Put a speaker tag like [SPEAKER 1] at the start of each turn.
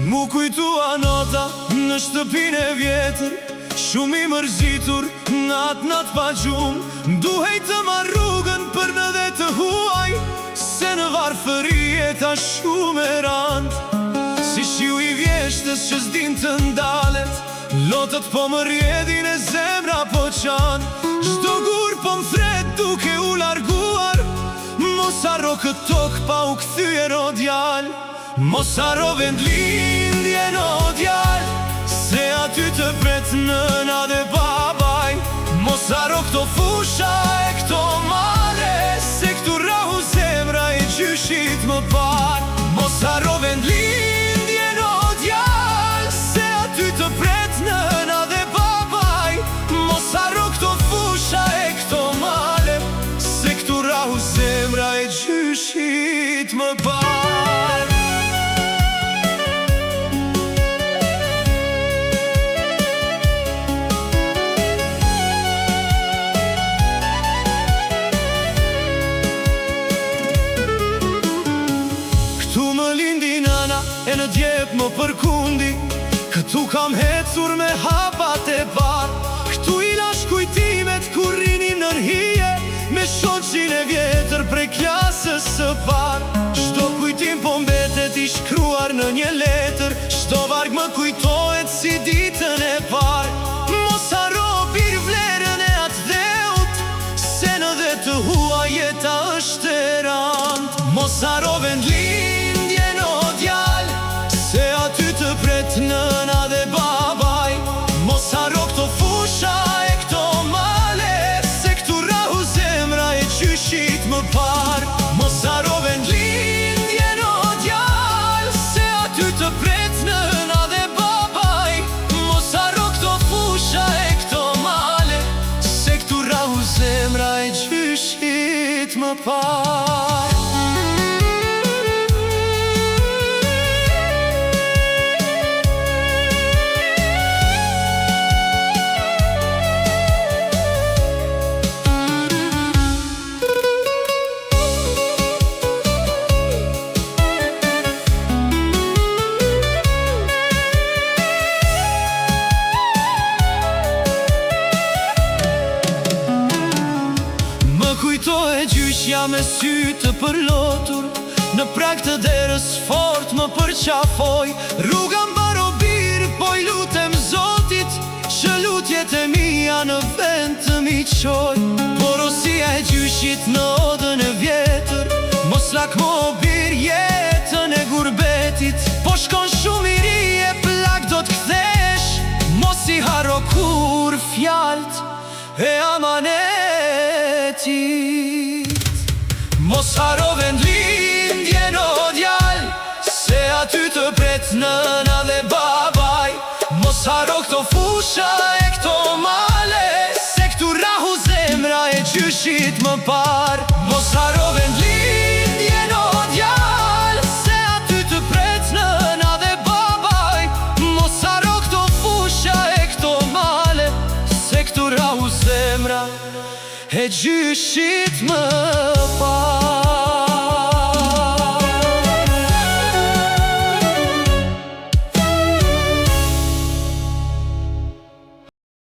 [SPEAKER 1] Mu kujtua nota në shtëpin e vjetër, shumë i mërzitur, nat pa gjumë. Duhej të marr rrugën për në dhe të huaj, se në varfëri jeta shumë e rand. Si shiu i vjeshtës që s'din të ndalet, lotët po më rjedhin e zemra po qanë. Çdo gur po m'fret duke u larguar, mos harro këtë tokë pa u kthyer o djal. Mos harro vendlindjen o djal, se aty të pret nëna dhe babaj. Mos harro këto fusha e këto mare, se këtu rahu zemra e gjyshit më par. Mos harro vendlindjen o djal, se aty të pret nëna dhe babaj. Mos harro këto fusha e këto mare, se këtu rahu zemra e gjyshit më par. E në djep më përkundi, këtu kam hecur me hapat e bar. Këtu i lash kujtimet kur rinin në rhije, me shoqin e vjetër prej klasës së par. Çdo kujtim po mbetet i shkruar në një letër, çdo varg më kujtohet si ditën e par. Mos harro bir vlerën e atë dheut, se në dhe të hua jeta është e rand. Mos harro vendlindjen o djal, se aty të pret nëna dhe babaj. Mos harro këto fusha e këto male, se këtu rahu zemra e gjyshit më par. Mos harro vendlindjen o djal, se aty të pret nëna dhe babaj. Mos harro këto fusha e këto male, se këtu rahu zemra e gjyshit më par. Kujtohet gjyshja me sy të përlotur, në prag të derës fort më përqafoj. Rruga mbaro birë, po i lutem Zotit, që lutjet e mia në vend të mi qoj. Porosia e gjyshit në odën e vjetër, mos lakmo birë jetën e gurbetit. Po shkon shumë i ri e plak do t'kthesh, mos i harro kur fjalt e amanetit. Mos harro vendlindjen o djal, se aty të pret nëna dhe babaj. Mos harro këto fusha e këto male, se këtu rahu zemra e gjyshit më par. Mos harro vendlindjen o djal, se aty të pret nëna dhe babaj. Mos harro këto fusha e këto male, se këtu rahu zemra e gjyshit më par.